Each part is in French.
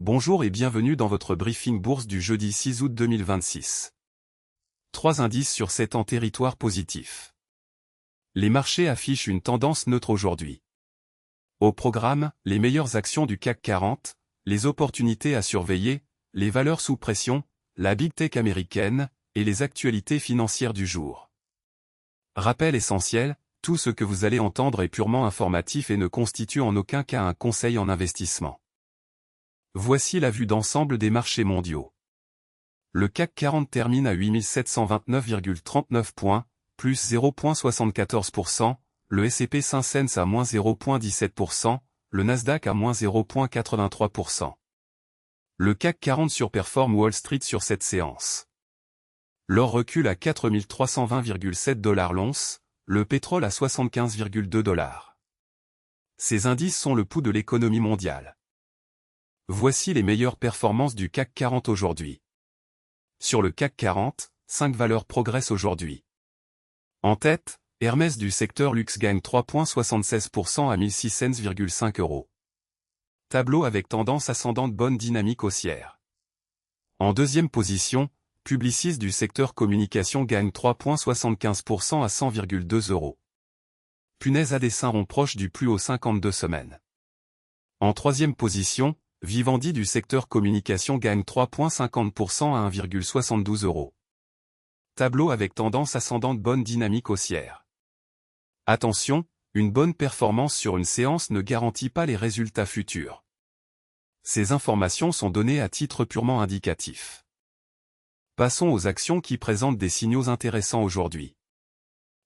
Bonjour et bienvenue dans votre briefing bourse du jeudi 6 août 2026. 3 indices sur 7 en territoire positif. Les marchés affichent une tendance neutre aujourd'hui. Au programme, les meilleures actions du CAC 40, les opportunités à surveiller, les valeurs sous pression, la Big Tech américaine, et les actualités financières du jour. Rappel essentiel, tout ce que vous allez entendre est purement informatif et ne constitue en aucun cas un conseil en investissement. Voici la vue d'ensemble des marchés mondiaux. Le CAC 40 termine à 8729,39 points, plus 0,74%, le S&P 500 à moins 0,17%, le Nasdaq à moins 0,83%. Le CAC 40 surperforme Wall Street sur cette séance. L'or recule à 4320,7 $ l'once, le pétrole à 75,2 $. Ces indices sont le pouls de l'économie mondiale. Voici les meilleures performances du CAC 40 aujourd'hui. Sur le CAC 40, 5 valeurs progressent aujourd'hui. En tête, Hermès du secteur luxe gagne 3,76% à 1600,5 €. Tableau avec tendance ascendante, bonne dynamique haussière. En deuxième position, Publicis du secteur communication gagne 3,75% à 100,2 €. Punaise à dessin rond proche du plus haut 52 semaines. En troisième position, Vivendi du secteur communication gagne 3,50% à 1,72 €. Tableau avec tendance ascendante, bonne dynamique haussière. Attention, une bonne performance sur une séance ne garantit pas les résultats futurs. Ces informations sont données à titre purement indicatif. Passons aux actions qui présentent des signaux intéressants aujourd'hui.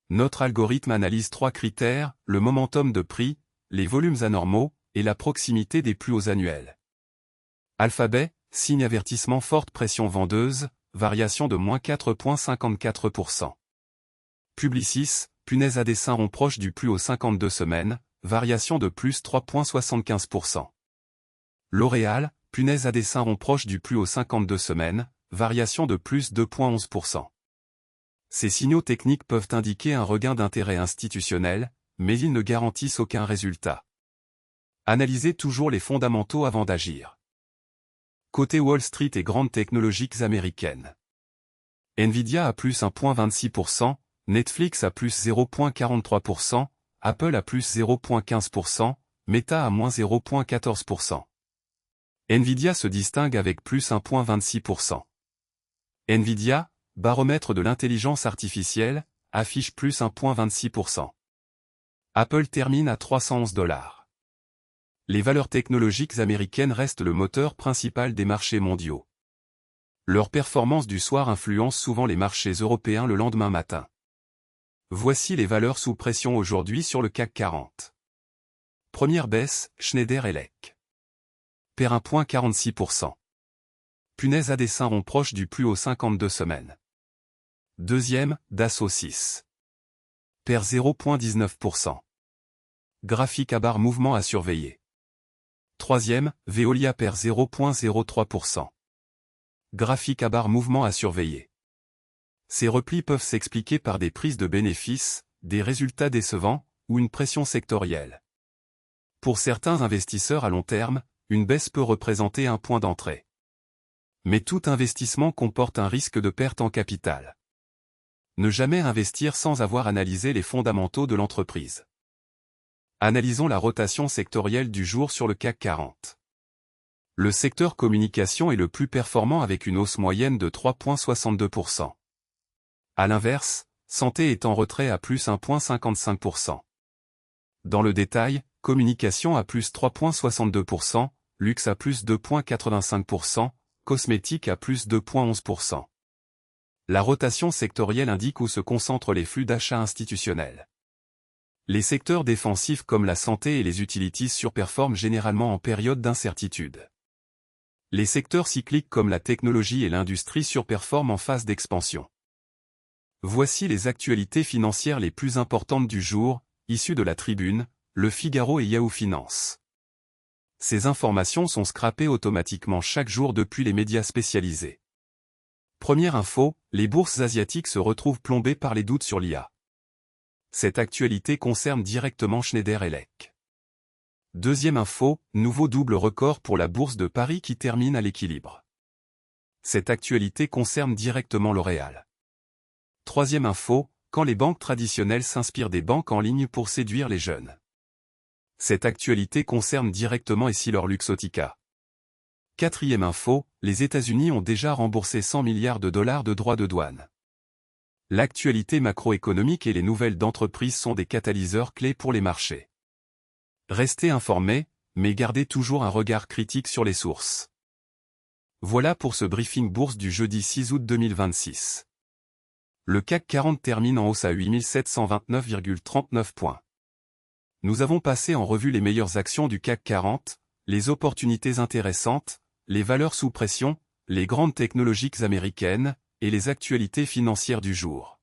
Notre algorithme analyse 3 critères, le momentum de prix, les volumes anormaux, et la proximité des plus hauts annuels. Alphabet, signe avertissement forte pression vendeuse, variation de moins 4,54%. Publicis, punaise à dessin rond proche du plus haut 52 semaines, variation de plus 3,75%. L'Oréal, punaise à dessin rond proche du plus haut 52 semaines, variation de plus 2,11%. Ces signaux techniques peuvent indiquer un regain d'intérêt institutionnel, mais ils ne garantissent aucun résultat. Analysez toujours les fondamentaux avant d'agir. Côté Wall Street et grandes technologiques américaines. Nvidia à plus 1,26%, Netflix à plus 0,43%, Apple à plus 0,15%, Meta à moins 0,14%. Nvidia se distingue avec plus 1,26%. Nvidia, baromètre de l'intelligence artificielle, affiche plus 1,26%. Apple termine à 311 $. Les valeurs technologiques américaines restent le moteur principal des marchés mondiaux. Leur performance du soir influence souvent les marchés européens le lendemain matin. Voici les valeurs sous pression aujourd'hui sur le CAC 40. Première baisse, Schneider Electric. Perd 1,46%. Punaise à dessin rond proche du plus haut 52 semaines. Deuxième, Dassault 6. Perd 0,19%. Graphique à barre mouvement à surveiller. Troisième, Veolia perd 0,03%. Graphique à barre mouvement à surveiller. Ces replis peuvent s'expliquer par des prises de bénéfices, des résultats décevants, ou une pression sectorielle. Pour certains investisseurs à long terme, une baisse peut représenter un point d'entrée. Mais tout investissement comporte un risque de perte en capital. Ne jamais investir sans avoir analysé les fondamentaux de l'entreprise. Analysons la rotation sectorielle du jour sur le CAC 40. Le secteur communication est le plus performant avec une hausse moyenne de 3,62%. À l'inverse, santé est en retrait à plus 1,55%. Dans le détail, communication à plus 3,62%, luxe à plus 2,85%, cosmétique à plus 2,11%. La rotation sectorielle indique où se concentrent les flux d'achat institutionnels. Les secteurs défensifs comme la santé et les utilities surperforment généralement en période d'incertitude. Les secteurs cycliques comme la technologie et l'industrie surperforment en phase d'expansion. Voici les actualités financières les plus importantes du jour, issues de la Tribune, Le Figaro et Yahoo Finance. Ces informations sont scrapées automatiquement chaque jour depuis les médias spécialisés. Première info, les bourses asiatiques se retrouvent plombées par les doutes sur l'IA. Cette actualité concerne directement Schneider Electric. Deuxième info, nouveau double record pour la Bourse de Paris qui termine à l'équilibre. Cette actualité concerne directement L'Oréal. Troisième info, quand les banques traditionnelles s'inspirent des banques en ligne pour séduire les jeunes. Cette actualité concerne directement EssilorLuxottica. Quatrième info, les États-Unis ont déjà remboursé 100 milliards de dollars de droits de douane. L'actualité macroéconomique et les nouvelles d'entreprises sont des catalyseurs clés pour les marchés. Restez informés, mais gardez toujours un regard critique sur les sources. Voilà pour ce briefing bourse du jeudi 6 août 2026. Le CAC 40 termine en hausse à 8729,39 points. Nous avons passé en revue les meilleures actions du CAC 40, les opportunités intéressantes, les valeurs sous pression, les grandes technologiques américaines, et les actualités financières du jour.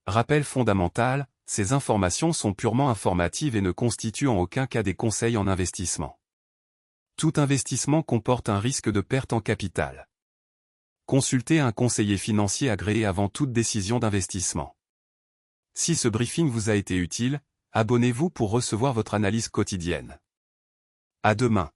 Rappel fondamental, ces informations sont purement informatives et ne constituent en aucun cas des conseils en investissement. Tout investissement comporte un risque de perte en capital. Consultez un conseiller financier agréé avant toute décision d'investissement. Si ce briefing vous a été utile, abonnez-vous pour recevoir votre analyse quotidienne. À demain.